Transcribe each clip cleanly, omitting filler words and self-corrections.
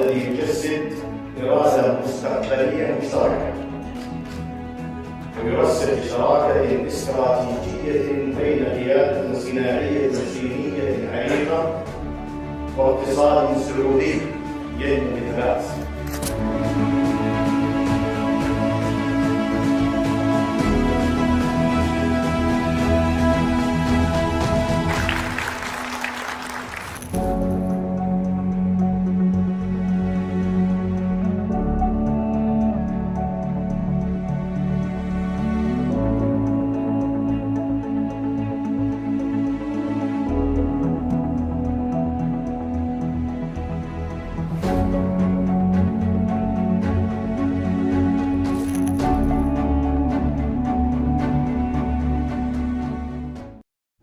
الذي يجسد إرادة مستقبلية مشتركة ويرسل شراكة استراتيجية بين قيادة صناعية صينية عريقة واقتصاد سعودي ينمو بثبات.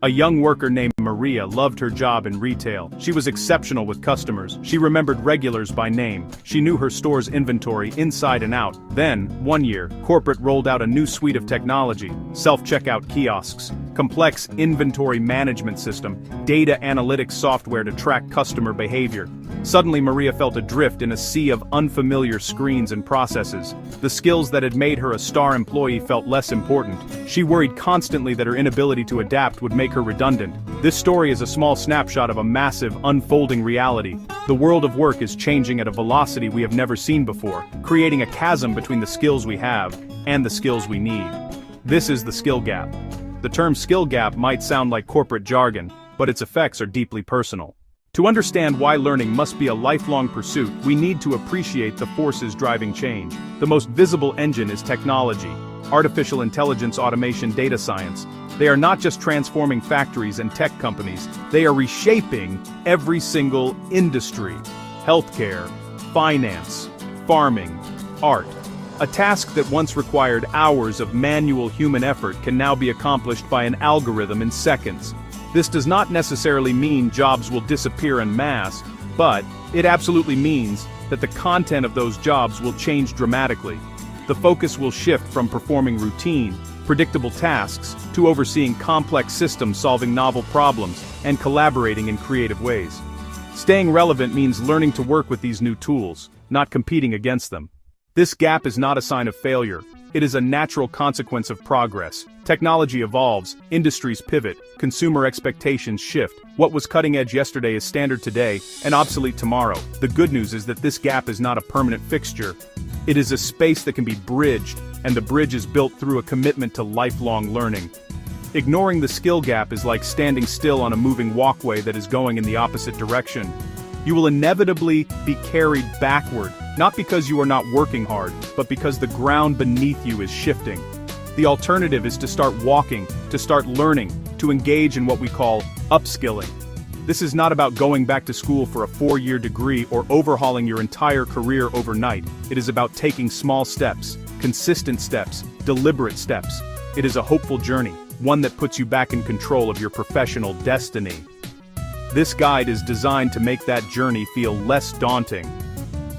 A young worker named Maria loved her job in retail. She was exceptional with customers. She remembered regulars by name. She knew her store's inventory inside and out. Then, one year, corporate rolled out a new suite of technology: self-checkout kiosks, complex inventory management system, data analytics software to track customer behavior. Suddenly Maria felt adrift in a sea of unfamiliar screens and processes. The skills that had made her a star employee felt less important. She worried constantly that her inability to adapt would make her redundant. This story is a small snapshot of a massive, unfolding reality. The world of work is changing at a velocity we have never seen before, creating a chasm between the skills we have and the skills we need. This is the skill gap. The term skill gap might sound like corporate jargon, but its effects are deeply personal. To understand why learning must be a lifelong pursuit, we need to appreciate the forces driving change. The most visible engine is technology, artificial intelligence, automation, data science. They are not just transforming factories and tech companies, they are reshaping every single industry: healthcare, finance, farming, art. A task that once required hours of manual human effort can now be accomplished by an algorithm in seconds. This does not necessarily mean jobs will disappear en masse, but it absolutely means that the content of those jobs will change dramatically. The focus will shift from performing routine, predictable tasks to overseeing complex systems, solving novel problems, and collaborating in creative ways. Staying relevant means learning to work with these new tools, not competing against them. This gap is not a sign of failure. It is a natural consequence of progress. Technology evolves, industries pivot, consumer expectations shift. What was cutting edge yesterday is standard today and obsolete tomorrow. The good news is that this gap is not a permanent fixture. It is a space that can be bridged, and the bridge is built through a commitment to lifelong learning. Ignoring the skill gap is like standing still on a moving walkway that is going in the opposite direction. You will inevitably be carried backward, not because you are not working hard, but because the ground beneath you is shifting. The alternative is to start walking, to start learning, to engage in what we call upskilling. This is not about going back to school for a 4-year degree or overhauling your entire career overnight. It is about taking small steps, consistent steps, deliberate steps. It is a hopeful journey, one that puts you back in control of your professional destiny. This guide is designed to make that journey feel less daunting.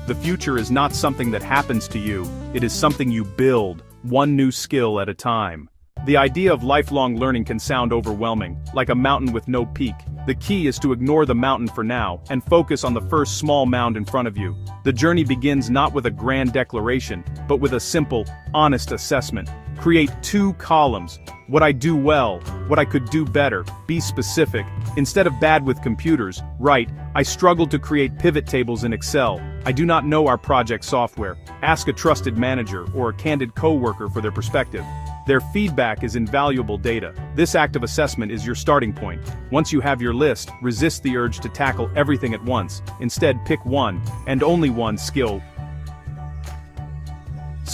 The future is not something that happens to you, it is something you build, one new skill at a time. The idea of lifelong learning can sound overwhelming, like a mountain with no peak. The key is to ignore the mountain for now, and focus on the first small mound in front of you. The journey begins not with a grand declaration, but with a simple, honest assessment. Create 2 columns: what I do well, what I could do better. Be specific. Instead of bad with computers, write, I struggled to create pivot tables in Excel. I do not know our project software. Ask a trusted manager or a candid coworker for their perspective. Their feedback is invaluable data. This active assessment is your starting point. Once you have your list, resist the urge to tackle everything at once. Instead, pick one, and only one skill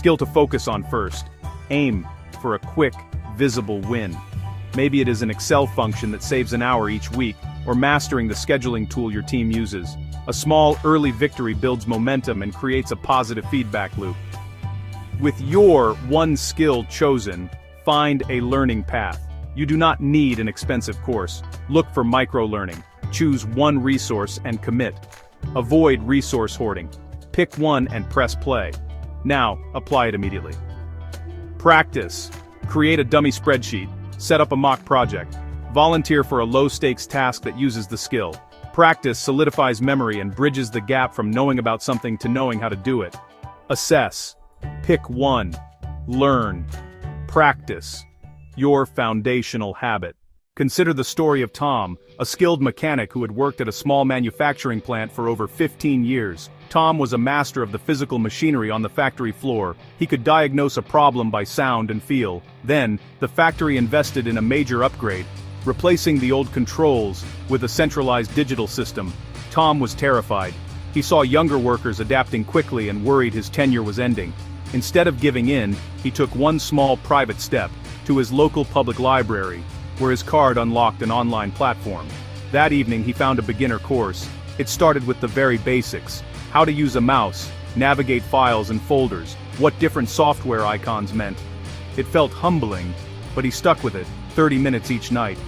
to focus on first. Aim for a quick, visible win. Maybe it is an Excel function that saves an hour each week, or mastering the scheduling tool your team uses. A small, early victory builds momentum and creates a positive feedback loop. With your one skill chosen, find a learning path. You do not need an expensive course. Look for micro-learning. Choose one resource and commit. Avoid resource hoarding. Pick one and press play. Now, apply it immediately. Practice. Create a dummy spreadsheet. Set up a mock project. Volunteer for a low-stakes task that uses the skill. Practice solidifies memory and bridges the gap from knowing about something to knowing how to do it. Assess. Pick one. Learn. Practice. Your foundational habit. Consider the story of Tom, a skilled mechanic who had worked at a small manufacturing plant for over 15 years. Tom was a master of the physical machinery on the factory floor. He could diagnose a problem by sound and feel. Then, the factory invested in a major upgrade, replacing the old controls with a centralized digital system. Tom was terrified. He saw younger workers adapting quickly and worried his tenure was ending. Instead of giving in, he took one small private step to his local public library, where his card unlocked an online platform. That evening he found a beginner course. It started with the very basics: how to use a mouse, navigate files and folders, what different software icons meant. It felt humbling, but he stuck with it, 30 minutes each night.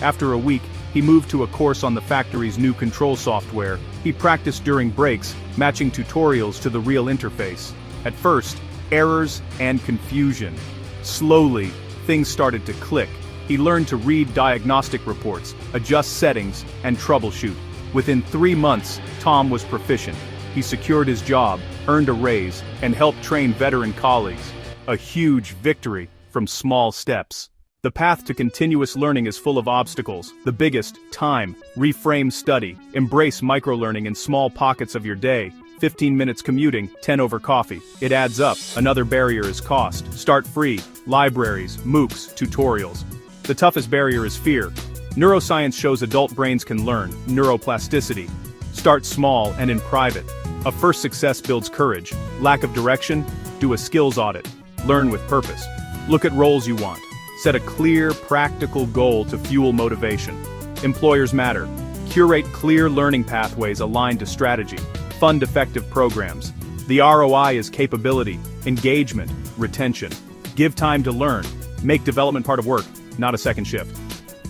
After a week, he moved to a course on the factory's new control software. He practiced during breaks, matching tutorials to the real interface. At first, errors and confusion. Slowly, things started to click. He learned to read diagnostic reports, adjust settings, and troubleshoot. Within 3 months, Tom was proficient. He secured his job, earned a raise, and helped train veteran colleagues. A huge victory from small steps. The path to continuous learning is full of obstacles. The biggest, time. Reframe study. Embrace microlearning in small pockets of your day. 15 minutes commuting, 10 over coffee. It adds up. Another barrier is cost. Start free. Libraries, MOOCs, tutorials. The toughest barrier is fear. Neuroscience shows adult brains can learn. Neuroplasticity. Start small and in private. A first success builds courage. Lack of direction? Do a skills audit. Learn with purpose. Look at roles you want. Set a clear, practical goal to fuel motivation. Employers matter. Curate clear learning pathways aligned to strategy. Fund effective programs. The ROI is capability, engagement, retention. Give time to learn. Make development part of work, not a second shift.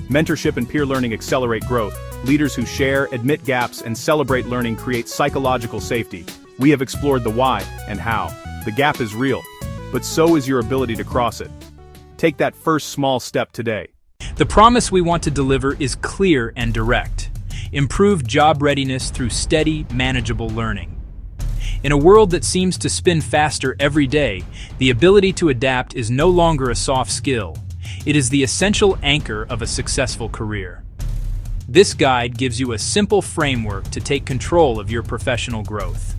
Mentorship and peer learning accelerate growth. Leaders who share, admit gaps, and celebrate learning create psychological safety. We have explored the why and how. The gap is real, but so is your ability to cross it. Take that first small step today. The promise we want to deliver is clear and direct. Improve job readiness through steady, manageable learning. In a world that seems to spin faster every day, the ability to adapt is no longer a soft skill. It is the essential anchor of a successful career. This guide gives you a simple framework to take control of your professional growth.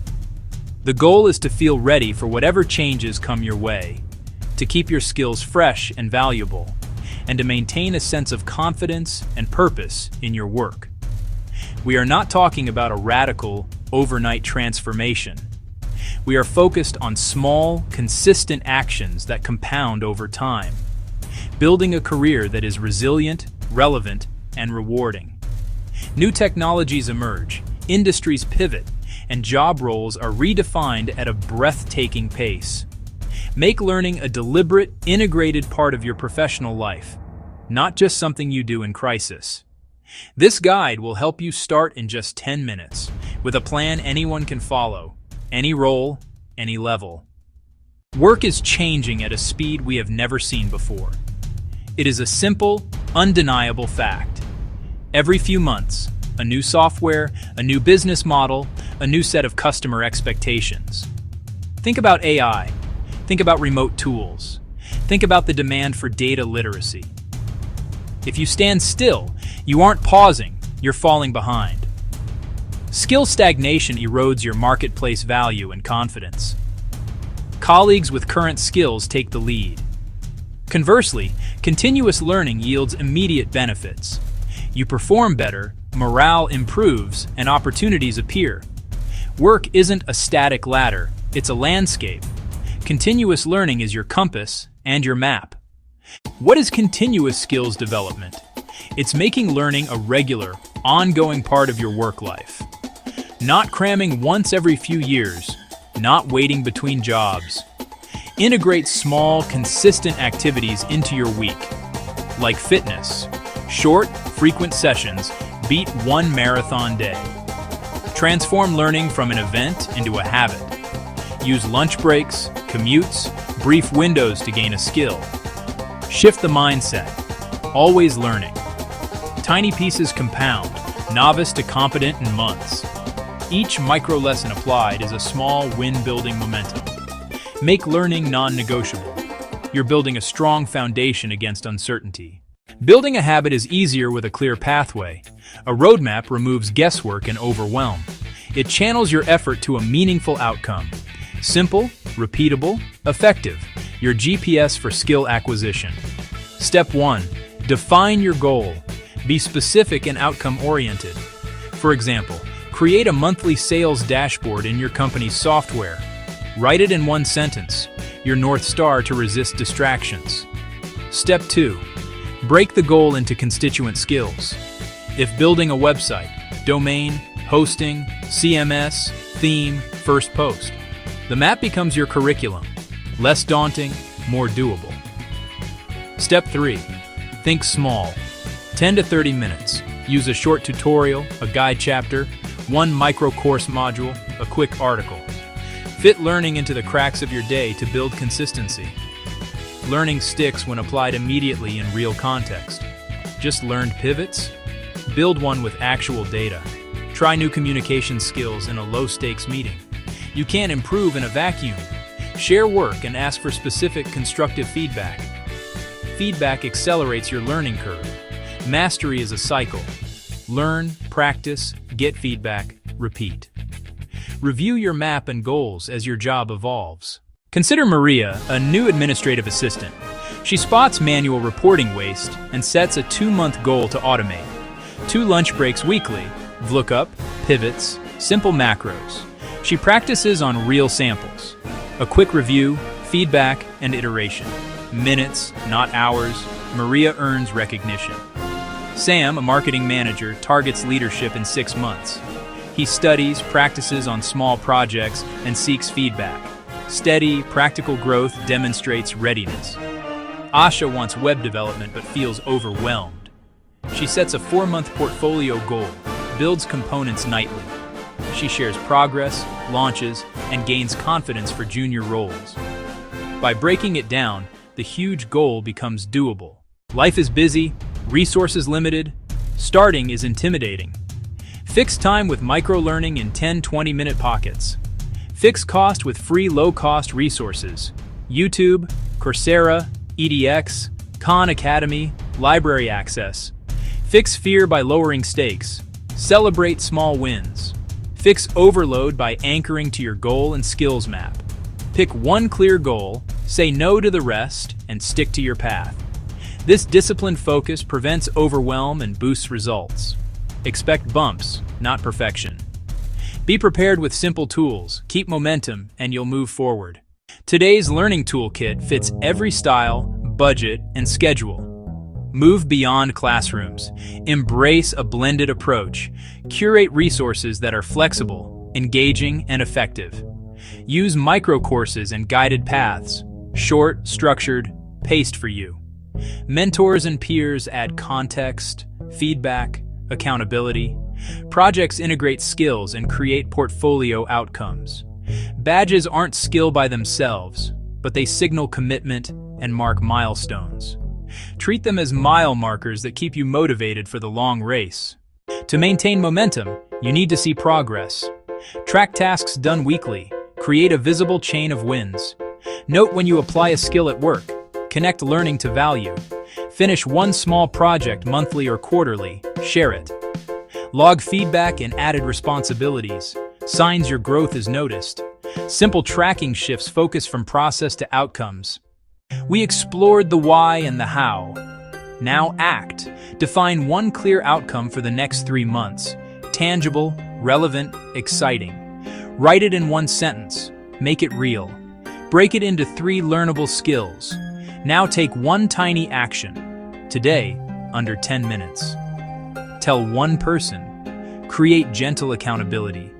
The goal is to feel ready for whatever changes come your way, to keep your skills fresh and valuable, and to maintain a sense of confidence and purpose in your work. We are not talking about a radical, overnight transformation. We are focused on small, consistent actions that compound over time, building a career that is resilient, relevant, and rewarding. New technologies emerge, industries pivot, and job roles are redefined at a breathtaking pace. Make learning a deliberate, integrated part of your professional life, not just something you do in crisis. This guide will help you start in just 10 minutes, with a plan anyone can follow, any role, any level. Work is changing at a speed we have never seen before. It is a simple, undeniable fact. Every few months, a new software, a new business model, a new set of customer expectations. Think about AI. Think about remote tools. Think about the demand for data literacy. If you stand still, you aren't pausing, you're falling behind. Skill stagnation erodes your marketplace value and confidence. Colleagues with current skills take the lead. Conversely, continuous learning yields immediate benefits. You perform better, morale improves, and opportunities appear. Work isn't a static ladder, it's a landscape. Continuous learning is your compass and your map. What is continuous skills development? It's making learning a regular, ongoing part of your work life. Not cramming once every few years, not waiting between jobs. Integrate small, consistent activities into your week, like fitness. Short, frequent sessions beat one marathon day. Transform learning from an event into a habit. Use lunch breaks, commutes, brief windows to gain a skill. Shift the mindset. Always learning. Tiny pieces compound. novice to competent in months. Each micro-lesson applied is a small win building momentum. Make learning non-negotiable. You're building a strong foundation against uncertainty. Building a habit is easier with a clear pathway. A roadmap removes guesswork and overwhelm. It channels your effort to a meaningful outcome. Simple, repeatable, effective. Your GPS for skill acquisition. Step 1. Define your goal. Be specific and outcome-oriented. For example, create a monthly sales dashboard in your company's software. Write it in one sentence, your North Star to resist distractions. Step 2. Break the goal into constituent skills. If building a website, domain, hosting, CMS, theme, first post, the map becomes your curriculum. Less daunting, more doable. Step 3. Think small. 10 to 30 minutes. Use a short tutorial, a guide chapter, one micro course module, a quick article. Fit learning into the cracks of your day to build consistency. Learning sticks when applied immediately in real context. Just learned pivots? Build one with actual data. Try new communication skills in a low-stakes meeting. You can't improve in a vacuum. Share work and ask for specific constructive feedback. Feedback accelerates your learning curve. Mastery is a cycle. Learn, practice, get feedback, repeat. Review your map and goals as your job evolves. Consider Maria, a new administrative assistant. She spots manual reporting waste and sets a 2-month goal to automate. 2 lunch breaks weekly, VLOOKUP, pivots, simple macros. She practices on real samples. A quick review, feedback, and iteration. Minutes, not hours, Maria earns recognition. Sam, a marketing manager, targets leadership in 6 months. He studies, practices on small projects, and seeks feedback. Steady, practical growth demonstrates readiness. Asha wants web development but feels overwhelmed. She sets a 4-month portfolio goal, builds components nightly. She shares progress, launches, and gains confidence for junior roles. By breaking it down, the huge goal becomes doable. Life is busy, resources limited, starting is intimidating. Fix time with micro-learning in 10-20-minute pockets. Fix cost with free low-cost resources. YouTube, Coursera, EDX, Khan Academy, library access. Fix fear by lowering stakes. Celebrate small wins. Fix overload by anchoring to your goal and skills map. Pick one clear goal, say no to the rest, and stick to your path. This disciplined focus prevents overwhelm and boosts results. Expect bumps, not perfection. Be prepared with simple tools, keep momentum, and you'll move forward. Today's learning toolkit fits every style, budget, and schedule. Move beyond classrooms. Embrace a blended approach. Curate resources that are flexible, engaging, and effective. Use micro-courses and guided paths. Short, structured, paced for you. Mentors and peers add context, feedback, accountability. Projects integrate skills and create portfolio outcomes. Badges aren't skill by themselves, but they signal commitment and mark milestones. Treat them as mile markers that keep you motivated for the long race. To maintain momentum, you need to see progress. Track tasks done weekly. Create a visible chain of wins. Note when you apply a skill at work. Connect learning to value. Finish one small project monthly or quarterly. Share it. Log feedback and added responsibilities. Signs your growth is noticed. Simple tracking shifts focus from process to outcomes. We explored the why and the how. Now act. Define one clear outcome for the next 3 months. Tangible, relevant, exciting. Write it in one sentence. Make it real. Break it into 3 learnable skills. Now take one tiny action. Today, under 10 minutes. Tell one person. Create gentle accountability.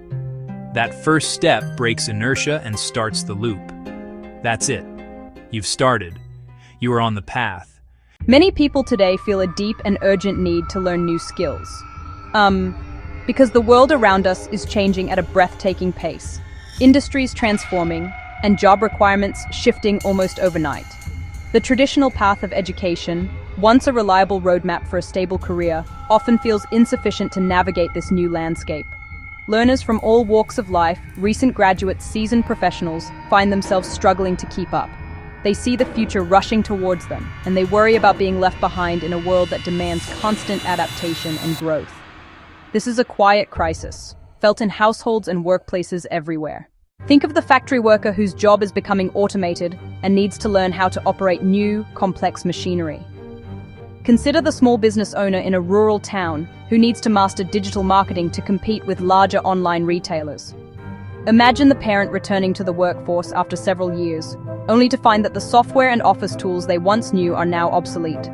That first step breaks inertia and starts the loop. That's it. You've started. You are on the path. Many people today feel a deep and urgent need to learn new skills. Because the world around us is changing at a breathtaking pace. Industries transforming, and job requirements shifting almost overnight. The traditional path of education, once a reliable roadmap for a stable career, often feels insufficient to navigate this new landscape. Learners from all walks of life, recent graduates, seasoned professionals, find themselves struggling to keep up. They see the future rushing towards them, and they worry about being left behind in a world that demands constant adaptation and growth. This is a quiet crisis, felt in households and workplaces everywhere. Think of the factory worker whose job is becoming automated and needs to learn how to operate new, complex machinery. Consider the small business owner in a rural town who needs to master digital marketing to compete with larger online retailers. Imagine the parent returning to the workforce after several years, only to find that the software and office tools they once knew are now obsolete.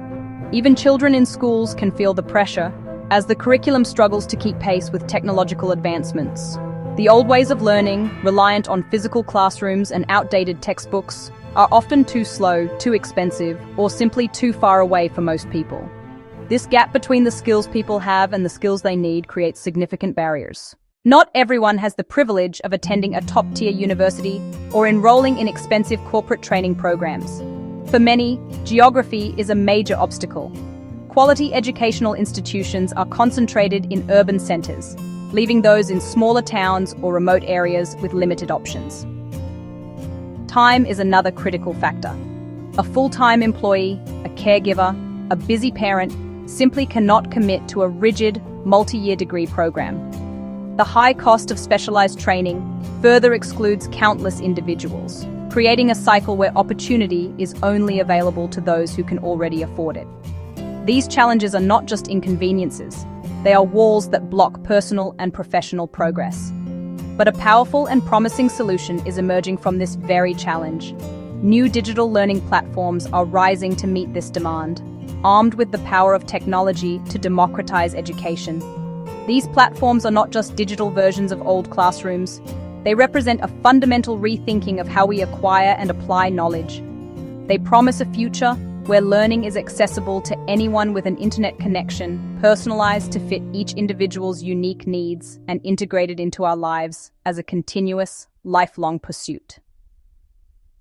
Even children in schools can feel the pressure as the curriculum struggles to keep pace with technological advancements. The old ways of learning, reliant on physical classrooms and outdated textbooks, are often too slow, too expensive, or simply too far away for most people. This gap between the skills people have and the skills they need creates significant barriers. Not everyone has the privilege of attending a top-tier university or enrolling in expensive corporate training programs. For many, geography is a major obstacle. Quality educational institutions are concentrated in urban centers, leaving those in smaller towns or remote areas with limited options. Time is another critical factor. A full-time employee, a caregiver, a busy parent simply cannot commit to a rigid, multi-year degree program. The high cost of specialized training further excludes countless individuals, creating a cycle where opportunity is only available to those who can already afford it. These challenges are not just inconveniences, they are walls that block personal and professional progress. But a powerful and promising solution is emerging from this very challenge. New digital learning platforms are rising to meet this demand, armed with the power of technology to democratize education. These platforms are not just digital versions of old classrooms. They represent a fundamental rethinking of how we acquire and apply knowledge. They promise a future where learning is accessible to anyone with an internet connection, personalized to fit each individual's unique needs, and integrated into our lives as a continuous, lifelong pursuit.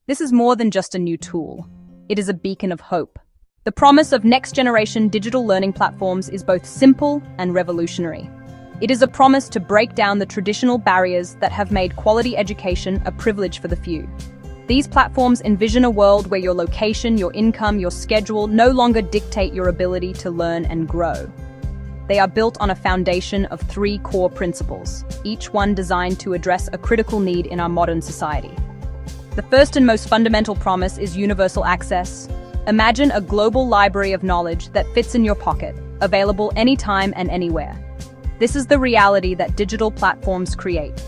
This is more than just a new tool. It is a beacon of hope. The promise of next-generation digital learning platforms is both simple and revolutionary. It is a promise to break down the traditional barriers that have made quality education a privilege for the few. These platforms envision a world where your location, your income, your schedule no longer dictate your ability to learn and grow. They are built on a foundation of 3 core principles, each one designed to address a critical need in our modern society. The first and most fundamental promise is universal access. Imagine a global library of knowledge that fits in your pocket, available anytime and anywhere. This is the reality that digital platforms create.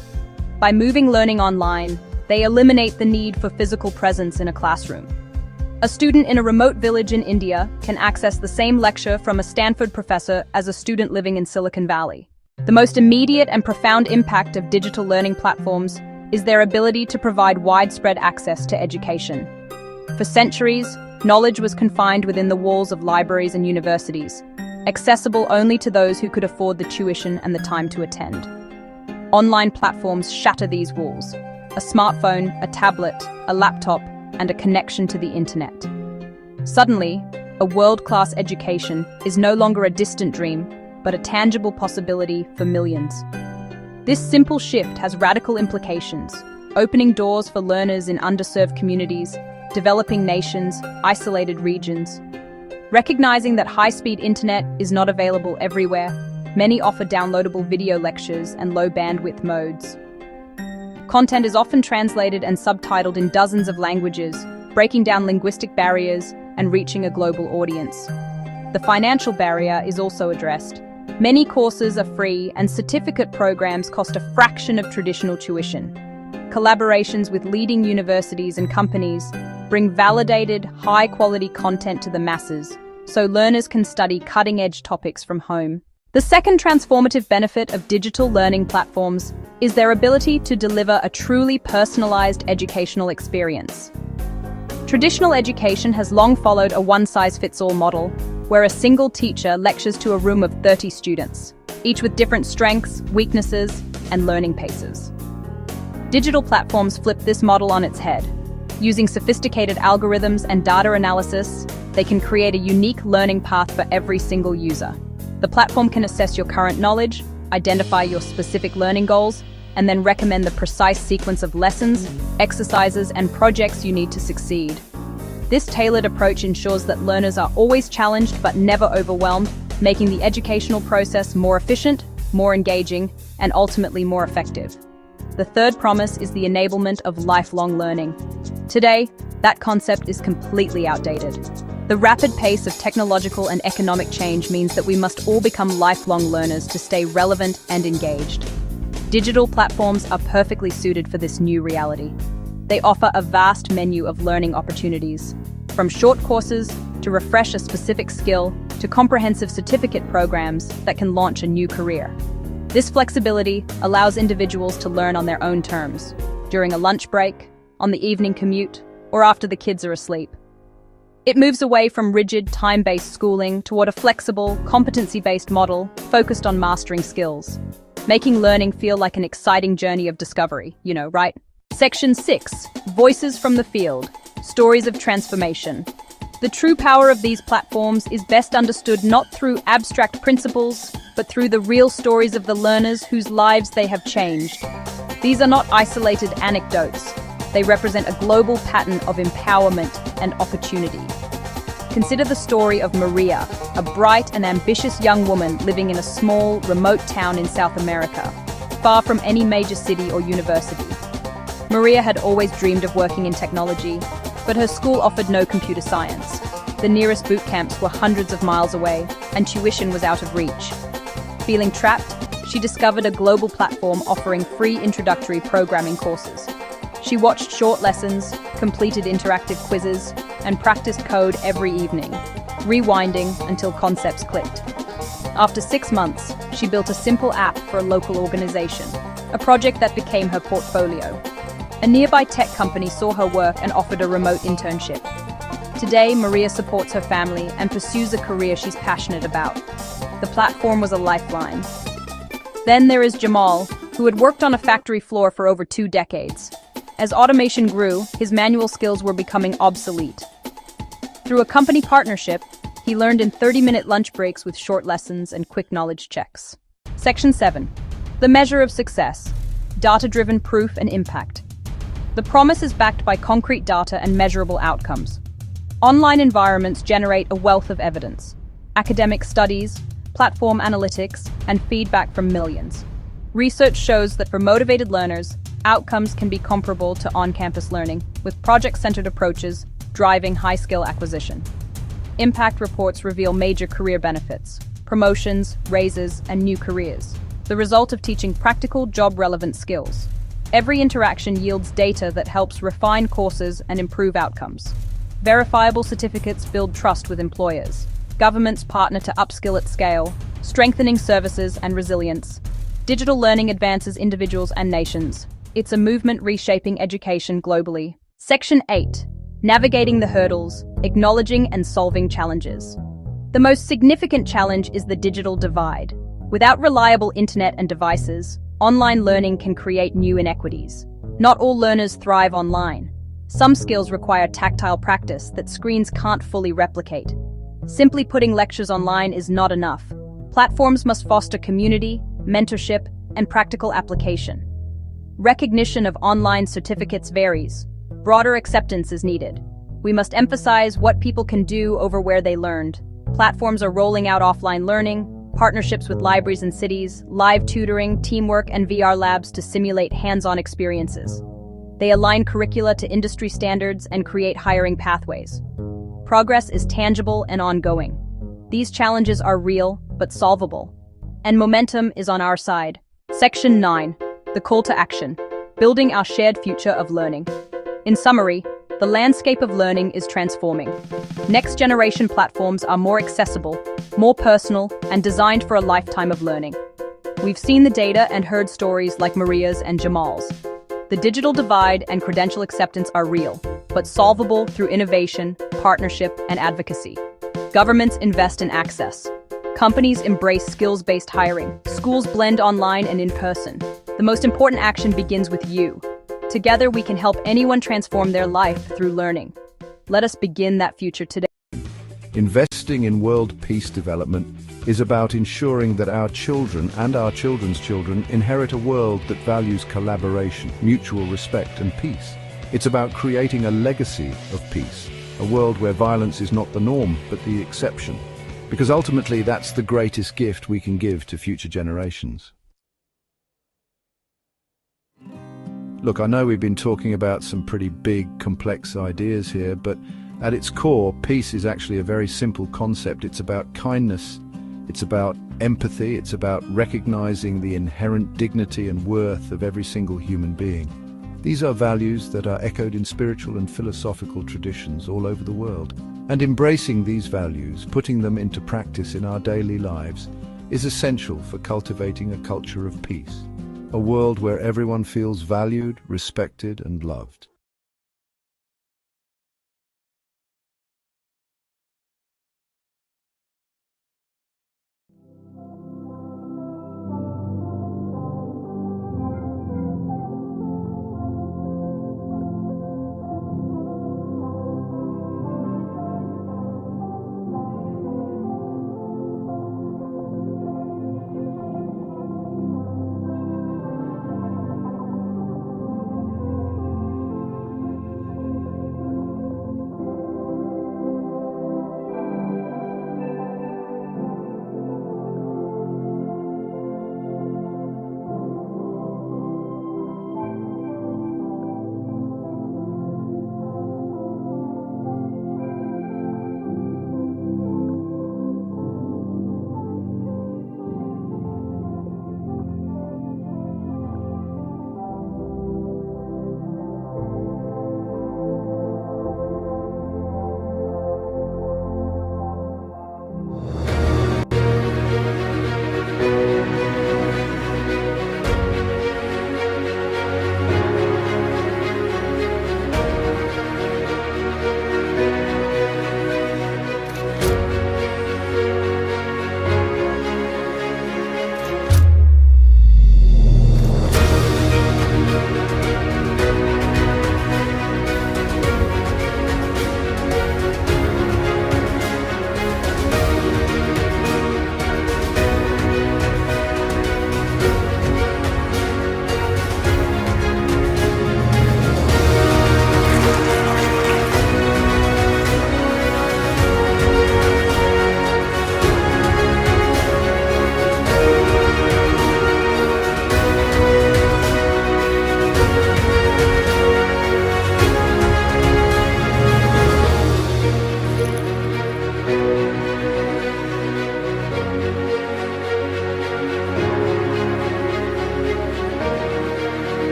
By moving learning online, they eliminate the need for physical presence in a classroom. A student in a remote village in India can access the same lecture from a Stanford professor as a student living in Silicon Valley. The most immediate and profound impact of digital learning platforms is their ability to provide widespread access to education. For centuries, knowledge was confined within the walls of libraries and universities, accessible only to those who could afford the tuition and the time to attend. Online platforms shatter these walls. A smartphone, a tablet, a laptop, and a connection to the internet. Suddenly, a world-class education is no longer a distant dream, but a tangible possibility for millions. This simple shift has radical implications, opening doors for learners in underserved communities, developing nations, isolated regions. Recognizing that high-speed internet is not available everywhere, many offer downloadable video lectures and low-bandwidth modes. Content is often translated and subtitled in dozens of languages, breaking down linguistic barriers and reaching a global audience. The financial barrier is also addressed. Many courses are free and certificate programs cost a fraction of traditional tuition. Collaborations with leading universities and companies bring validated, high-quality content to the masses, so learners can study cutting-edge topics from home. The second transformative benefit of digital learning platforms is their ability to deliver a truly personalized educational experience. Traditional education has long followed a one-size-fits-all model, where a single teacher lectures to a room of 30 students, each with different strengths, weaknesses, and learning paces. Digital platforms flip this model on its head. Using sophisticated algorithms and data analysis, They can create a unique learning path for every single user. The platform can assess your current knowledge, identify your specific learning goals, and then recommend the precise sequence of lessons, exercises, and projects you need to succeed. This tailored approach ensures that learners are always challenged but never overwhelmed, making the educational process more efficient, more engaging, and ultimately more effective. The third promise is the enablement of lifelong learning. Today, that concept is completely outdated. The rapid pace of technological and economic change means that we must all become lifelong learners to stay relevant and engaged. Digital platforms are perfectly suited for this new reality. They offer a vast menu of learning opportunities, from short courses to refresh a specific skill to comprehensive certificate programs that can launch a new career. This flexibility allows individuals to learn on their own terms, during a lunch break, on the evening commute, or after the kids are asleep. It moves away from rigid, time-based schooling toward a flexible, competency-based model focused on mastering skills, making learning feel like an exciting journey of discovery, right? Section 6, Voices from the Field, Stories of Transformation. The true power of these platforms is best understood not through abstract principles, but through the real stories of the learners whose lives they have changed. These are not isolated anecdotes. They represent a global pattern of empowerment and opportunity. Consider the story of Maria, a bright and ambitious young woman living in a small, remote town in South America, far from any major city or university. Maria had always dreamed of working in technology, but her school offered no computer science. The nearest boot camps were hundreds of miles away, and tuition was out of reach. Feeling trapped, she discovered a global platform offering free introductory programming courses. She watched short lessons, completed interactive quizzes, and practiced code every evening, rewinding until concepts clicked. After 6 months, she built a simple app for a local organization, a project that became her portfolio. A nearby tech company saw her work and offered a remote internship. Today, Maria supports her family and pursues a career she's passionate about. The platform was a lifeline. Then there is Jamal, who had worked on a factory floor for over 2 decades. As automation grew, his manual skills were becoming obsolete. Through a company partnership, he learned in 30-minute lunch breaks with short lessons and quick knowledge checks. Section 7. The measure of success. Data-driven proof and impact. The promise is backed by concrete data and measurable outcomes. Online environments generate a wealth of evidence. Academic studies, platform analytics, and feedback from millions. Research shows that for motivated learners, outcomes can be comparable to on-campus learning, with project-centered approaches driving high-skill acquisition. Impact reports reveal major career benefits, promotions, raises, and new careers, the result of teaching practical, job-relevant skills. Every interaction yields data that helps refine courses and improve outcomes. Verifiable certificates build trust with employers. Governments partner to upskill at scale, strengthening services and resilience. Digital learning advances individuals and nations. It's a movement reshaping education globally. Section 8. Navigating the hurdles, acknowledging and solving challenges. The most significant challenge is the digital divide. Without reliable internet and devices, online learning can create new inequities. Not all learners thrive online. Some skills require tactile practice that screens can't fully replicate. Simply putting lectures online is not enough. Platforms must foster community, mentorship, and practical application. Recognition of online certificates varies. Broader acceptance is needed. We must emphasize what people can do over where they learned. Platforms are rolling out offline learning, partnerships with libraries and cities, live tutoring, teamwork, and VR labs to simulate hands-on experiences. They align curricula to industry standards and create hiring pathways. Progress is tangible and ongoing. These challenges are real, but solvable. And momentum is on our side. Section 9. The call to action. Building our shared future of learning. In summary, the landscape of learning is transforming. Next-generation platforms are more accessible, more personal, and designed for a lifetime of learning. We've seen the data and heard stories like Maria's and Jamal's. The digital divide and credential acceptance are real, but solvable through innovation, partnership, and advocacy. Governments invest in access. Companies embrace skills-based hiring. Schools blend online and in person. The most important action begins with you. Together, we can help anyone transform their life through learning. Let us begin that future today. Investing in world peace development is about ensuring that our children and our children's children inherit a world that values collaboration, mutual respect and peace. It's about creating a legacy of peace, a world where violence is not the norm but the exception, because ultimately that's the greatest gift we can give to future generations. Look, I know we've been talking about some pretty big, complex ideas here, but at its core, peace is actually a very simple concept. It's about kindness, it's about empathy, it's about recognizing the inherent dignity and worth of every single human being. These are values that are echoed in spiritual and philosophical traditions all over the world. And embracing these values, putting them into practice in our daily lives, is essential for cultivating a culture of peace, a world where everyone feels valued, respected, and loved.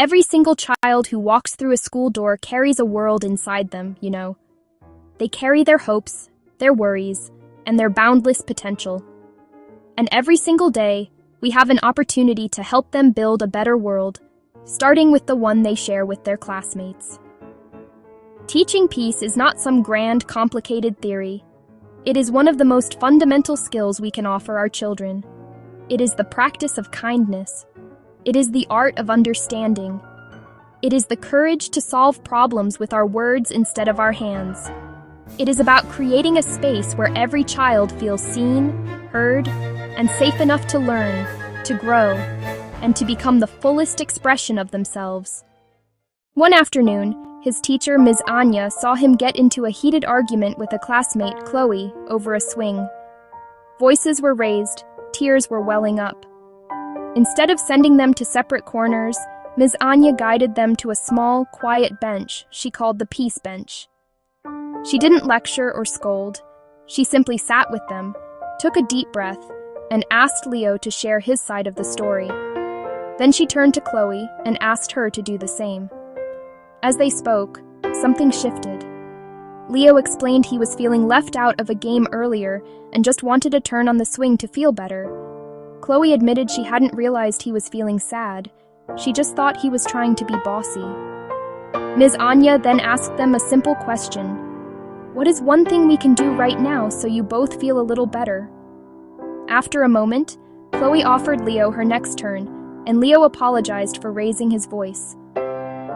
Every single child who walks through a school door carries a world inside them, you know. They carry their hopes, their worries, and their boundless potential. And every single day, we have an opportunity to help them build a better world, starting with the one they share with their classmates. Teaching peace is not some grand, complicated theory. It is one of the most fundamental skills we can offer our children. It is the practice of kindness. It is the art of understanding. It is the courage to solve problems with our words instead of our hands. It is about creating a space where every child feels seen, heard, and safe enough to learn, to grow, and to become the fullest expression of themselves. One afternoon, His teacher, Ms. Anya, saw him get into a heated argument with a classmate, Chloe, over a swing. Voices were raised, tears were welling up. Instead of sending them to separate corners, Ms. Anya guided them to a small, quiet bench she called the Peace Bench. She didn't lecture or scold. She simply sat with them, took a deep breath, and asked Leo to share his side of the story. Then she turned to Chloe and asked her to do the same. As they spoke, something shifted. Leo explained he was feeling left out of a game earlier and just wanted a turn on the swing to feel better. Chloe admitted she hadn't realized he was feeling sad. She just thought he was trying to be bossy. Ms. Anya then asked them a simple question. What is one thing we can do right now so you both feel a little better? After a moment, Chloe offered Leo her next turn, and Leo apologized for raising his voice.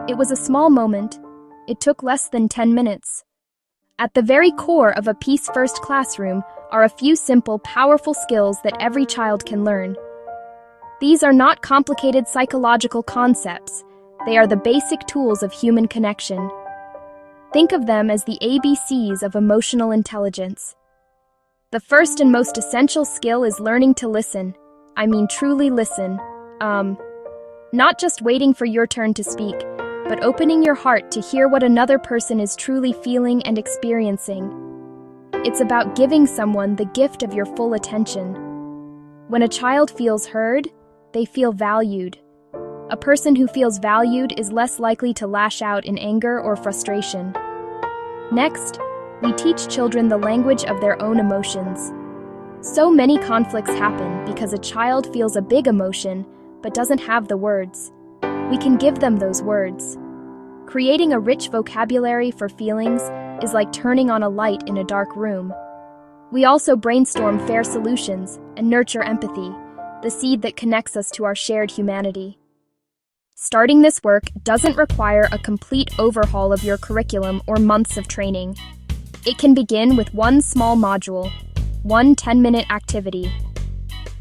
It was a small moment. It took less than 10 minutes. At the very core of a Peace-first classroom are a few simple, powerful skills that every child can learn. These are not complicated psychological concepts. They are the basic tools of human connection. Think of them as the ABCs of emotional intelligence. The first and most essential skill is learning to listen. I mean truly listen. Not just waiting for your turn to speak, but opening your heart to hear what another person is truly feeling and experiencing. It's about giving someone the gift of your full attention. When a child feels heard, they feel valued. A person who feels valued is less likely to lash out in anger or frustration. Next, we teach children the language of their own emotions. So many conflicts happen because a child feels a big emotion but doesn't have the words. We can give them those words. Creating a rich vocabulary for feelings is like turning on a light in a dark room. We also brainstorm fair solutions and nurture empathy, the seed that connects us to our shared humanity. Starting this work doesn't require a complete overhaul of your curriculum or months of training. It can begin with one small module, one 10-minute activity.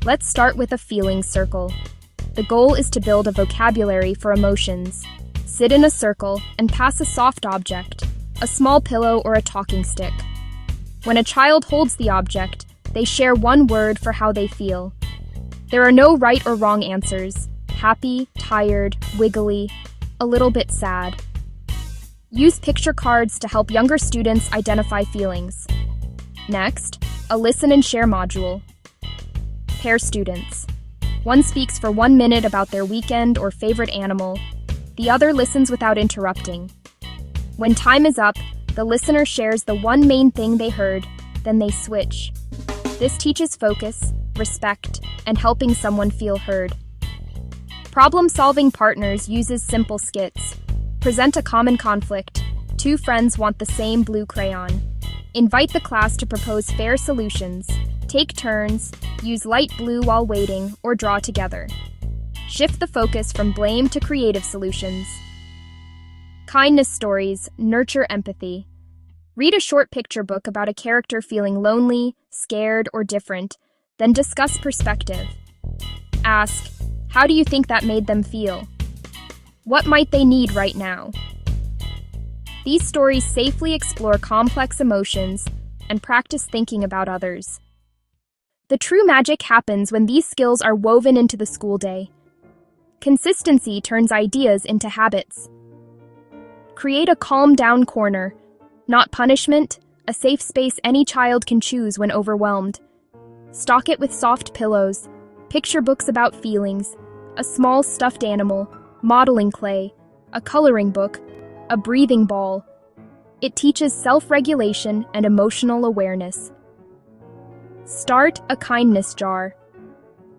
Let's start with a feelings circle. The goal is to build a vocabulary for emotions. Sit in a circle and pass a soft object, a small pillow or a talking stick. When a child holds the object, they share one word for how they feel. There are no right or wrong answers. Happy, tired, wiggly, a little bit sad. Use picture cards to help younger students identify feelings. Next, a listen and share module. Pair students. One speaks for 1 minute about their weekend or favorite animal. The other listens without interrupting. When time is up, the listener shares the one main thing they heard, then they switch. This teaches focus, respect, and helping someone feel heard. Problem-solving partners uses simple skits. Present a common conflict. Two friends want the same blue crayon. Invite the class to propose fair solutions. Take turns, use light blue while waiting, or draw together. Shift the focus from blame to creative solutions. Kindness stories nurture empathy. Read a short picture book about a character feeling lonely, scared, or different, then discuss perspective. Ask, how do you think that made them feel? What might they need right now? These stories safely explore complex emotions and practice thinking about others. The true magic happens when these skills are woven into the school day. Consistency turns ideas into habits. Create a calm-down corner, not punishment, a safe space any child can choose when overwhelmed. Stock it with soft pillows, picture books about feelings, a small stuffed animal, modeling clay, a coloring book, a breathing ball. It teaches self-regulation and emotional awareness. Start a kindness jar.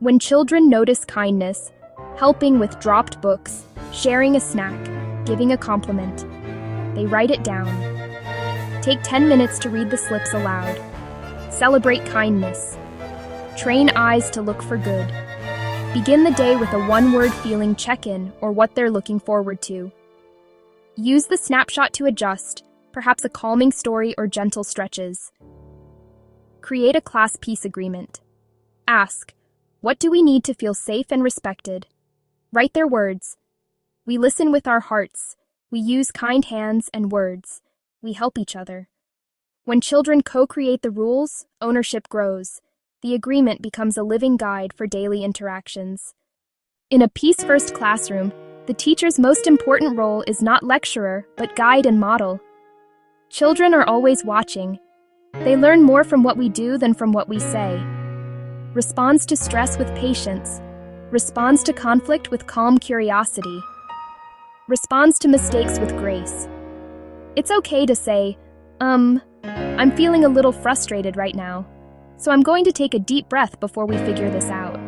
When children notice kindness, helping with dropped books, sharing a snack, giving a compliment, they write it down. Take 10 minutes to read the slips aloud. Celebrate kindness. Train eyes to look for good. Begin the day with a one-word feeling check-in or what they're looking forward to. Use the snapshot to adjust, perhaps a calming story or gentle stretches. Create a class peace agreement. Ask, what do we need to feel safe and respected? Write their words. We listen with our hearts. We use kind hands and words. We help each other. When children co-create the rules, ownership grows. The agreement becomes a living guide for daily interactions. In a peace-first classroom, the teacher's most important role is not lecturer, but guide and model. Children are always watching. They learn more from what we do than from what we say. Responds to stress with patience. Responds to conflict with calm curiosity. Responds to mistakes with grace. It's okay to say, I'm feeling a little frustrated right now, so I'm going to take a deep breath before we figure this out.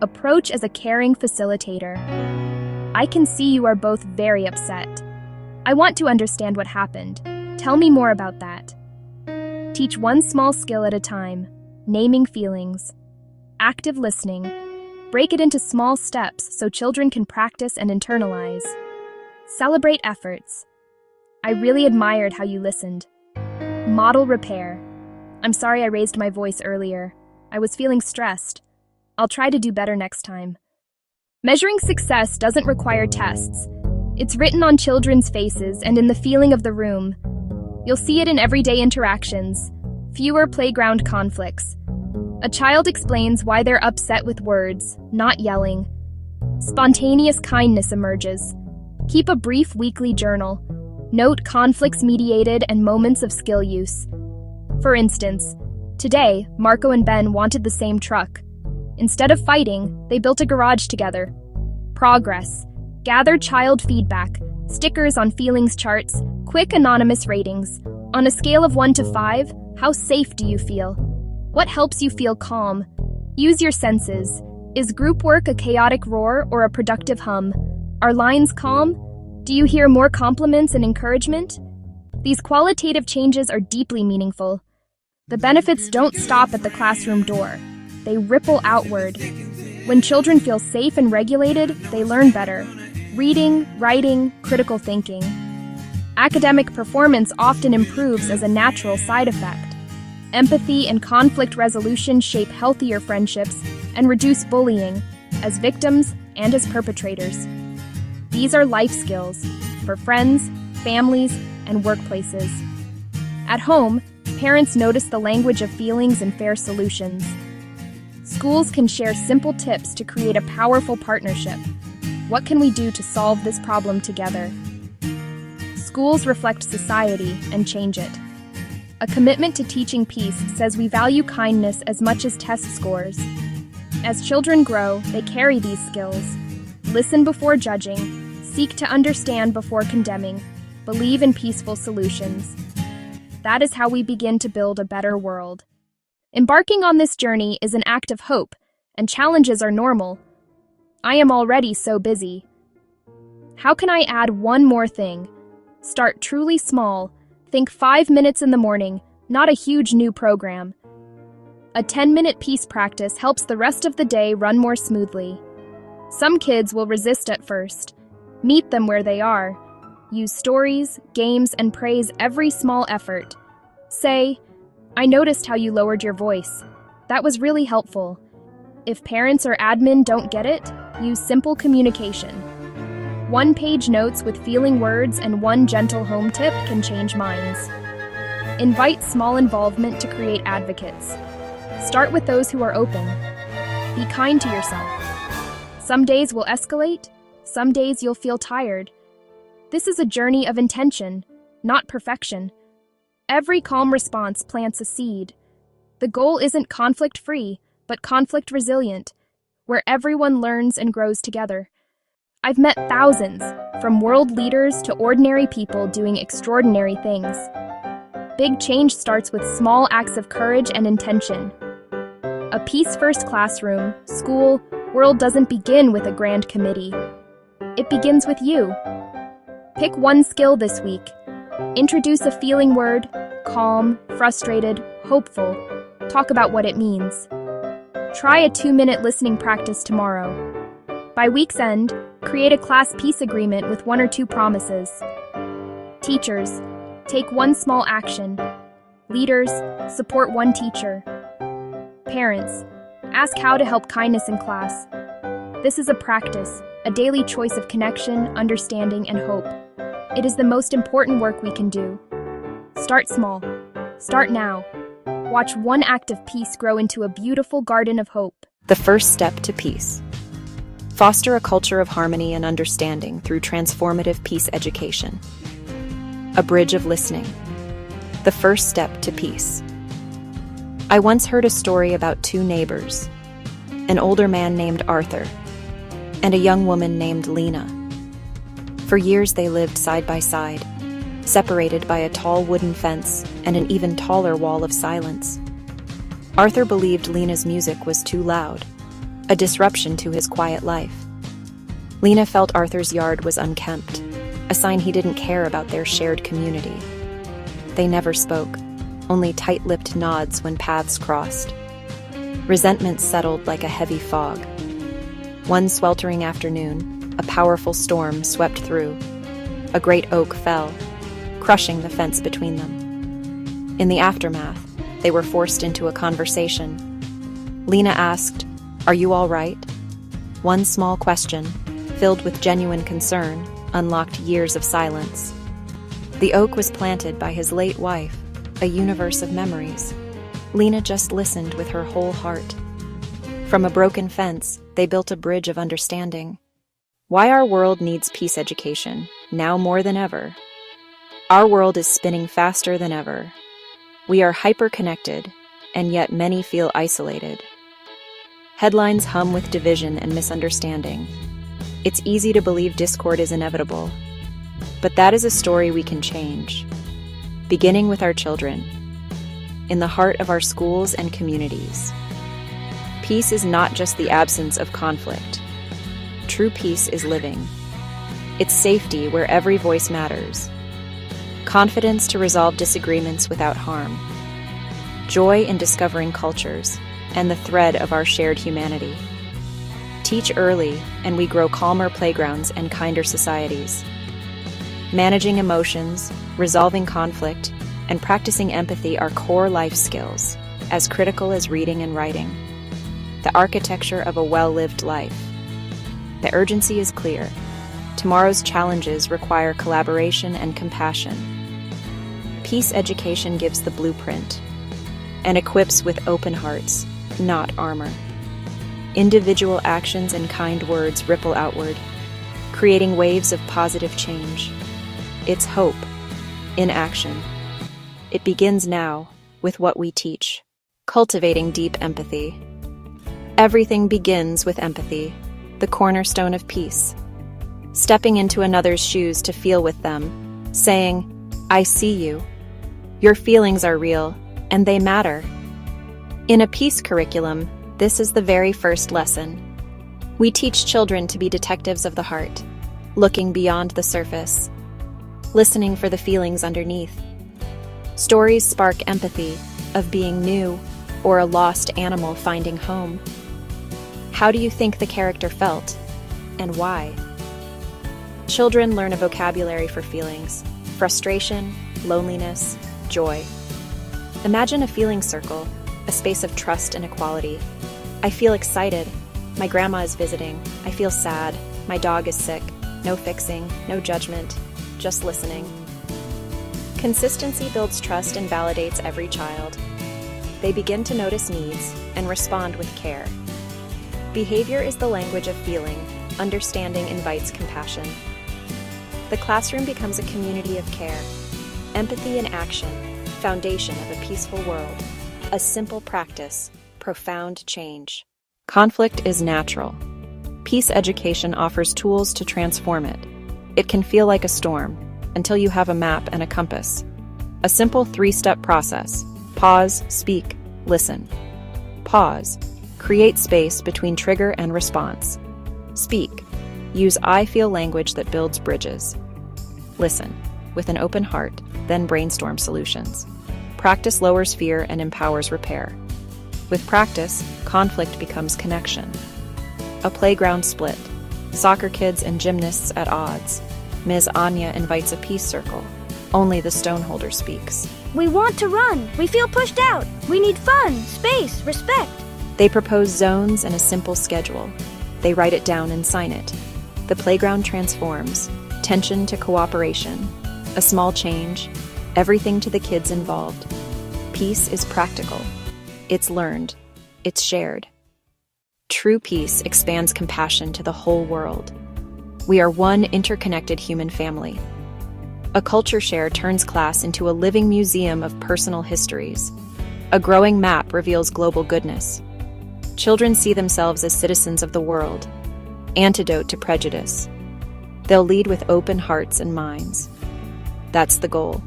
Approach as a caring facilitator. I can see you are both very upset. I want to understand what happened. Tell me more about that. Teach one small skill at a time. Naming feelings. Active listening. Break it into small steps so children can practice and internalize. Celebrate efforts. I really admired how you listened. Model repair. I'm sorry I raised my voice earlier. I was feeling stressed. I'll try to do better next time. Measuring success doesn't require tests. It's written on children's faces and in the feeling of the room. You'll see it in everyday interactions. Fewer playground conflicts. A child explains why they're upset with words, not yelling. Spontaneous kindness emerges. Keep a brief weekly journal. Note conflicts mediated and moments of skill use. For instance, today, Marco and Ben wanted the same truck. Instead of fighting, they built a garage together. Progress. Gather child feedback, stickers on feelings charts, quick anonymous ratings. On a scale of 1 to 5, how safe do you feel? What helps you feel calm? Use your senses. Is group work a chaotic roar or a productive hum? Are lines calm? Do you hear more compliments and encouragement? These qualitative changes are deeply meaningful. The benefits don't stop at the classroom door. They ripple outward. When children feel safe and regulated, they learn better. Reading, writing, critical thinking. Academic performance often improves as a natural side effect. Empathy and conflict resolution shape healthier friendships and reduce bullying, as victims and as perpetrators. These are life skills for friends, families, and workplaces. At home, parents notice the language of feelings and fair solutions. Schools can share simple tips to create a powerful partnership. What can we do to solve this problem together? Schools reflect society and change it. A commitment to teaching peace says we value kindness as much as test scores. As children grow, they carry these skills. Listen before judging, seek to understand before condemning, believe in peaceful solutions. That is how we begin to build a better world. Embarking on this journey is an act of hope, and challenges are normal. I am already so busy. How can I add one more thing? Start truly small. Think 5 minutes in the morning, not a huge new program. A 10-minute peace practice helps the rest of the day run more smoothly. Some kids will resist at first. Meet them where they are. Use stories, games, and praise every small effort. Say, I noticed how you lowered your voice. That was really helpful. If parents or admin don't get it, use simple communication. One-page notes with feeling words and one gentle home tip can change minds. Invite small involvement to create advocates. Start with those who are open. Be kind to yourself. Some days will escalate, some days you'll feel tired. This is a journey of intention, not perfection. Every calm response plants a seed. The goal isn't conflict-free, but conflict-resilient, where everyone learns and grows together. I've met thousands, from world leaders to ordinary people doing extraordinary things. Big change starts with small acts of courage and intention. A peace-first classroom, school, world doesn't begin with a grand committee. It begins with you. Pick one skill this week. Introduce a feeling word, calm, frustrated, hopeful. Talk about what it means. Try a 2-minute listening practice tomorrow. By week's end, create a class peace agreement with 1 or 2 promises. Teachers, take one small action. Leaders, support one teacher. Parents, ask how to help kindness in class. This is a practice, a daily choice of connection, understanding, and hope. It is the most important work we can do. Start small. Start now. Watch one act of peace grow into a beautiful garden of hope. The first step to peace. Foster a culture of harmony and understanding through transformative peace education. A bridge of listening. The first step to peace. I once heard a story about two neighbors, an older man named Arthur and a young woman named Lena. For years they lived side by side, separated by a tall wooden fence and an even taller wall of silence. Arthur believed Lena's music was too loud, a disruption to his quiet life. Lena felt Arthur's yard was unkempt, a sign he didn't care about their shared community. They never spoke, only tight-lipped nods when paths crossed. Resentment settled like a heavy fog. One sweltering afternoon, a powerful storm swept through. A great oak fell, crushing the fence between them. In the aftermath, they were forced into a conversation. Lena asked, "Are you all right?" One small question, filled with genuine concern, unlocked years of silence. The oak was planted by his late wife, a universe of memories. Lena just listened with her whole heart. From a broken fence, they built a bridge of understanding. Why our world needs peace education, now more than ever. Our world is spinning faster than ever. We are hyper-connected, and yet many feel isolated. Headlines hum with division and misunderstanding. It's easy to believe discord is inevitable, but that is a story we can change. Beginning with our children, in the heart of our schools and communities. Peace is not just the absence of conflict. True peace is living. It's safety where every voice matters. Confidence to resolve disagreements without harm. Joy in discovering cultures and the thread of our shared humanity. Teach early, and we grow calmer playgrounds and kinder societies. Managing emotions, resolving conflict, and practicing empathy are core life skills, as critical as reading and writing. The architecture of a well-lived life. The urgency is clear. Tomorrow's challenges require collaboration and compassion. Peace education gives the blueprint and equips with open hearts, not armor. Individual actions and kind words ripple outward, creating waves of positive change. It's hope in action. It begins now with what we teach. Cultivating deep empathy. Everything begins with empathy, the cornerstone of peace. Stepping into another's shoes to feel with them, saying, "I see you. Your feelings are real, and they matter." In a peace curriculum, this is the very first lesson. We teach children to be detectives of the heart, looking beyond the surface, listening for the feelings underneath. Stories spark empathy of being new or a lost animal finding home. How do you think the character felt, and why? Children learn a vocabulary for feelings: frustration, loneliness, joy. Imagine a feeling circle, a space of trust and equality. I feel excited. My grandma is visiting. I feel sad. My dog is sick. No fixing, no judgment, just listening. Consistency builds trust and validates every child. They begin to notice needs and respond with care. Behavior is the language of feeling. Understanding invites compassion. The classroom becomes a community of care. Empathy in action, foundation of a peaceful world. A simple practice, profound change. Conflict is natural. Peace education offers tools to transform it. It can feel like a storm, until you have a map and a compass. A simple 3-step process. Pause, speak, listen. Pause. Create space between trigger and response. Speak. Use I feel language that builds bridges. Listen, with an open heart, then brainstorm solutions. Practice lowers fear and empowers repair. With practice, conflict becomes connection. A playground split. Soccer kids and gymnasts at odds. Ms. Anya invites a peace circle. Only the stoneholder speaks. "We want to run. We feel pushed out. We need fun, space, respect." They propose zones and a simple schedule. They write it down and sign it. The playground transforms, tension to cooperation, a small change, everything to the kids involved. Peace is practical. It's learned. It's shared. True peace expands compassion to the whole world. We are one interconnected human family. A culture share turns class into a living museum of personal histories. A growing map reveals global goodness. Children see themselves as citizens of the world. Antidote to prejudice. They'll lead with open hearts and minds. That's the goal.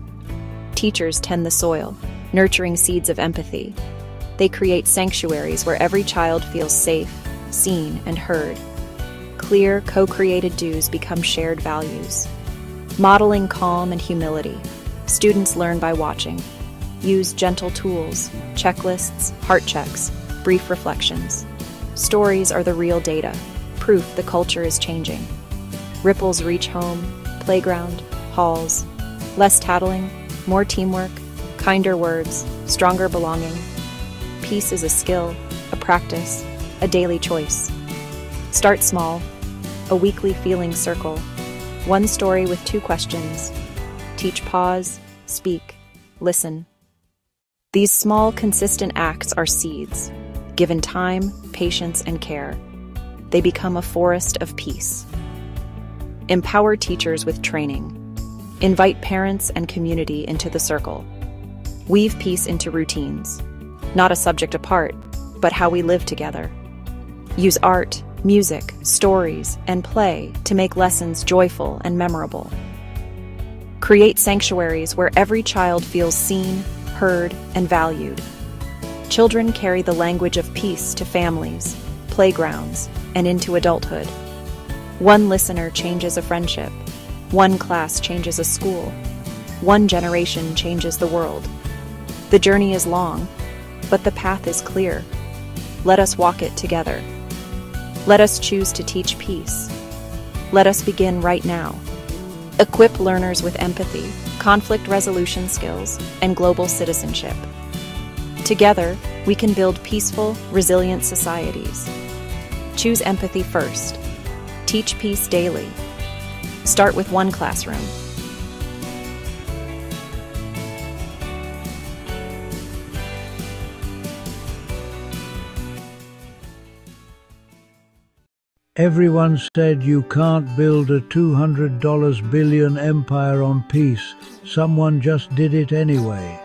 Teachers tend the soil, nurturing seeds of empathy. They create sanctuaries where every child feels safe, seen, and heard. Clear, co-created dues become shared values. Modeling calm and humility, students learn by watching. Use gentle tools, checklists, heart checks, brief reflections. Stories are the real data, proof the culture is changing. Ripples reach home, playground, halls. Less tattling, more teamwork, kinder words, stronger belonging. Peace is a skill, a practice, a daily choice. Start small, a weekly feeling circle. One story with 2 questions. Teach pause, speak, listen. These small, consistent acts are seeds. Given time, patience, and care, they become a forest of peace. Empower teachers with training. Invite parents and community into the circle. Weave peace into routines. Not a subject apart, but how we live together. Use art, music, stories, and play to make lessons joyful and memorable. Create sanctuaries where every child feels seen, heard, and valued. Children carry the language of peace to families, playgrounds, and into adulthood. One listener changes a friendship. One class changes a school. One generation changes the world. The journey is long, but the path is clear. Let us walk it together. Let us choose to teach peace. Let us begin right now. Equip learners with empathy, conflict resolution skills, and global citizenship. Together, we can build peaceful, resilient societies. Choose empathy first. Teach peace daily. Start with one classroom. Everyone said you can't build a $200 billion empire on peace. Someone just did it anyway.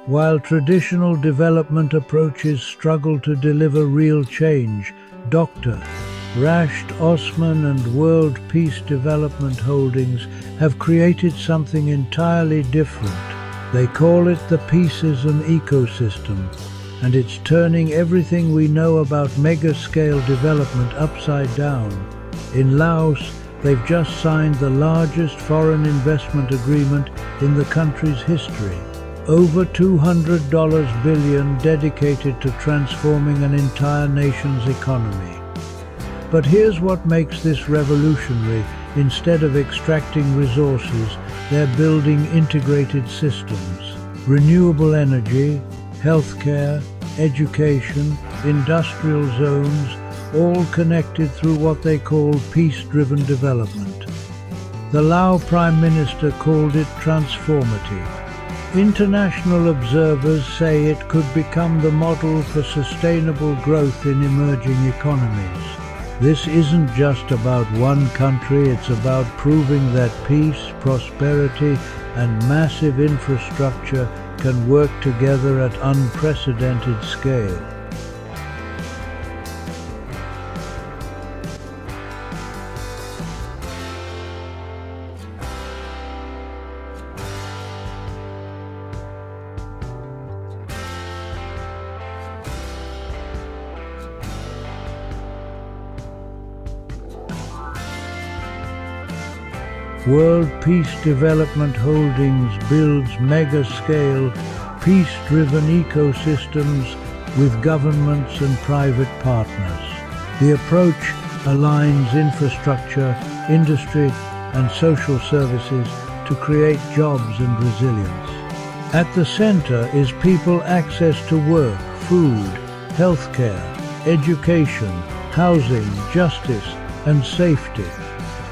While traditional development approaches struggle to deliver real change, Dr. Rashed Osman and World Peace Development Holdings have created something entirely different. They call it the Peaceism ecosystem, and it's turning everything we know about mega-scale development upside down. In Laos, they've just signed the largest foreign investment agreement in the country's history. Over $200 billion dedicated to transforming an entire nation's economy. But here's what makes this revolutionary. Instead of extracting resources, they're building integrated systems. Renewable energy, healthcare, education, industrial zones, all connected through what they call peace-driven development. The Lao Prime Minister called it transformative. International observers say it could become the model for sustainable growth in emerging economies. This isn't just about one country, it's about proving that peace, prosperity, and massive infrastructure can work together at unprecedented scale. World Peace Development Holdings builds mega-scale, peace-driven ecosystems with governments and private partners. The approach aligns infrastructure, industry, and social services to create jobs and resilience. At the center is people access to work, food, healthcare, education, housing, justice, and safety.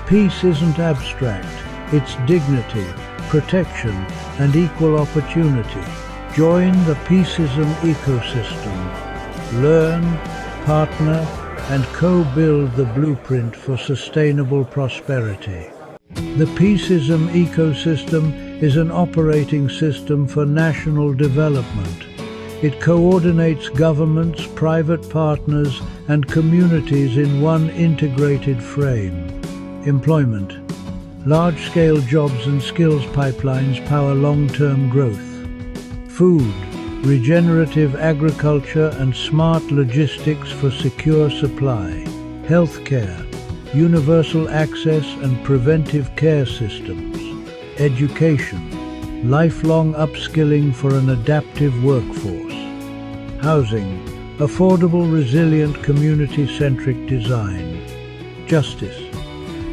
Peace isn't abstract, it's dignity, protection, and equal opportunity. Join the Peaceism ecosystem. Learn, partner, and co-build the blueprint for sustainable prosperity. The Peaceism ecosystem is an operating system for national development. It coordinates governments, private partners, and communities in one integrated frame. Employment. Large-scale jobs and skills pipelines power long-term growth. Food. Regenerative agriculture and smart logistics for secure supply. Healthcare. Universal access and preventive care systems. Education. Lifelong upskilling for an adaptive workforce. Housing. Affordable, resilient, community-centric design. Justice.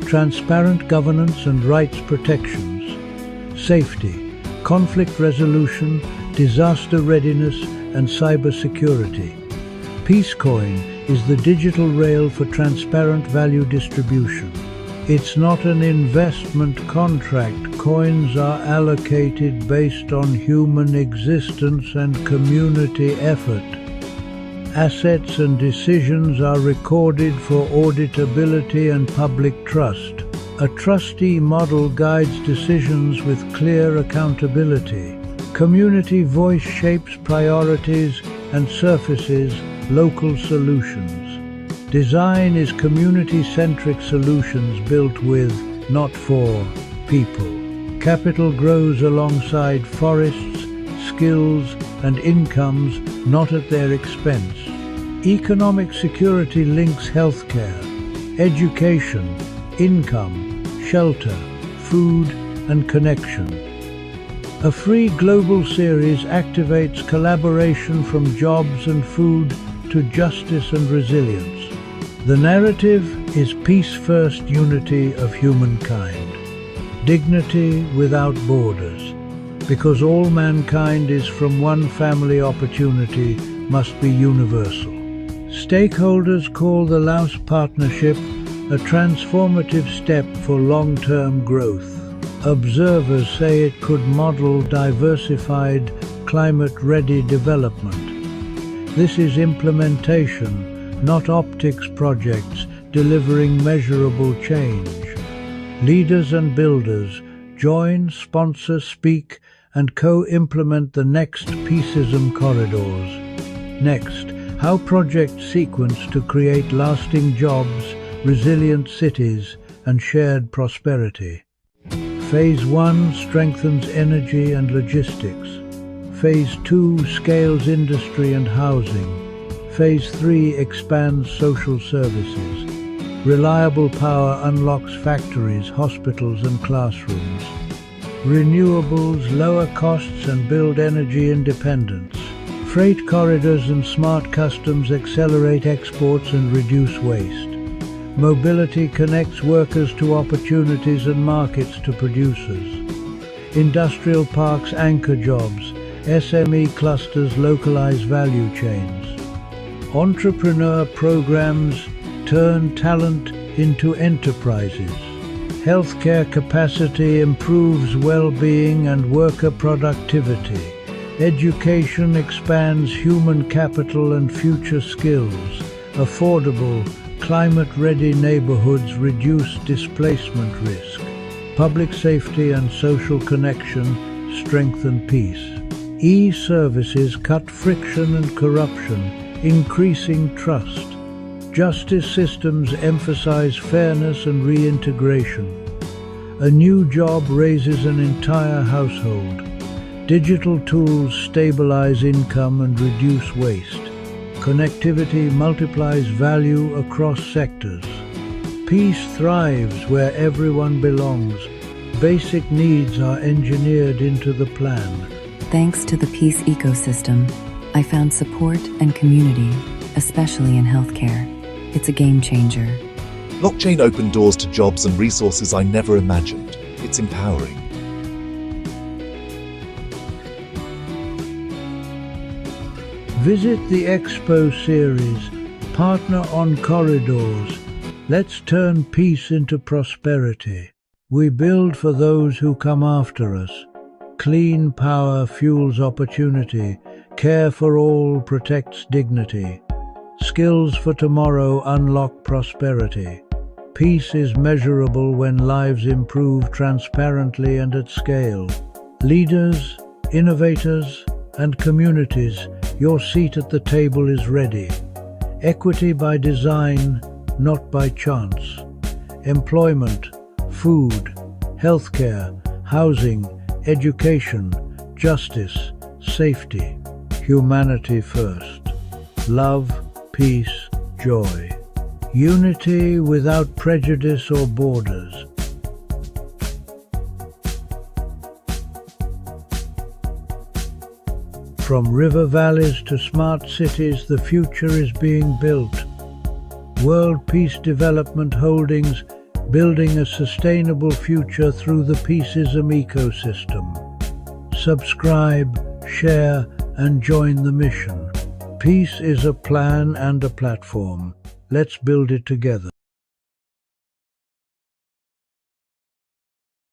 Transparent governance and rights protections. Safety. Conflict resolution, disaster readiness, and cybersecurity. PeaceCoin is the digital rail for transparent value distribution. It's not an investment contract. Coins are allocated based on human existence and community effort. Assets and decisions are recorded for auditability and public trust. A trustee model guides decisions with clear accountability. Community voice shapes priorities and surfaces local solutions. Design is community-centric solutions built with, not for, people. Capital grows alongside forests, skills, and incomes, not at their expense. Economic security links healthcare, education, income, shelter, food, and connection. A free global series activates collaboration from jobs and food to justice and resilience. The narrative is peace first, unity of humankind. Dignity without borders. Because all mankind is from one family, opportunity must be universal. Stakeholders call the Laos Partnership a transformative step for long-term growth. Observers say it could model diversified, climate-ready development. This is implementation, not optics projects, delivering measurable change. Leaders and builders join, sponsor, speak, and co-implement the next Peaceism corridors. Next, how projects sequence to create lasting jobs, resilient cities, and shared prosperity. Phase 1 strengthens energy and logistics. Phase 2 scales industry and housing. Phase 3 expands social services. Reliable power unlocks factories, hospitals, and classrooms. Renewables lower costs and build energy independence. Freight corridors and smart customs accelerate exports and reduce waste. Mobility connects workers to opportunities and markets to producers. Industrial parks anchor jobs. SME clusters localize value chains. Entrepreneur programs turn talent into enterprises. Healthcare capacity improves well-being and worker productivity. Education expands human capital and future skills. Affordable, climate-ready neighborhoods reduce displacement risk. Public safety and social connection strengthen peace. E-services cut friction and corruption, increasing trust. Justice systems emphasize fairness and reintegration. A new job raises an entire household. Digital tools stabilize income and reduce waste. Connectivity multiplies value across sectors. Peace thrives where everyone belongs. Basic needs are engineered into the plan. Thanks to the Peace ecosystem, I found support and community, especially in healthcare. It's a game changer. Blockchain opened doors to jobs and resources I never imagined. It's empowering. Visit the Expo series, Partner on Corridors. Let's turn peace into prosperity. We build for those who come after us. Clean power fuels opportunity. Care for all protects dignity. Skills for tomorrow unlock prosperity. Peace is measurable when lives improve transparently and at scale. Leaders, innovators, and communities, your seat at the table is ready. Equity by design, not by chance. Employment, food, healthcare, housing, education, justice, safety. Humanity first. Love, peace, joy. Unity without prejudice or borders. From river valleys to smart cities, the future is being built. World Peace Development Holdings, building a sustainable future through the Peaceism ecosystem. Subscribe, share, and join the mission. Peace is a plan and a platform. Let's build it together.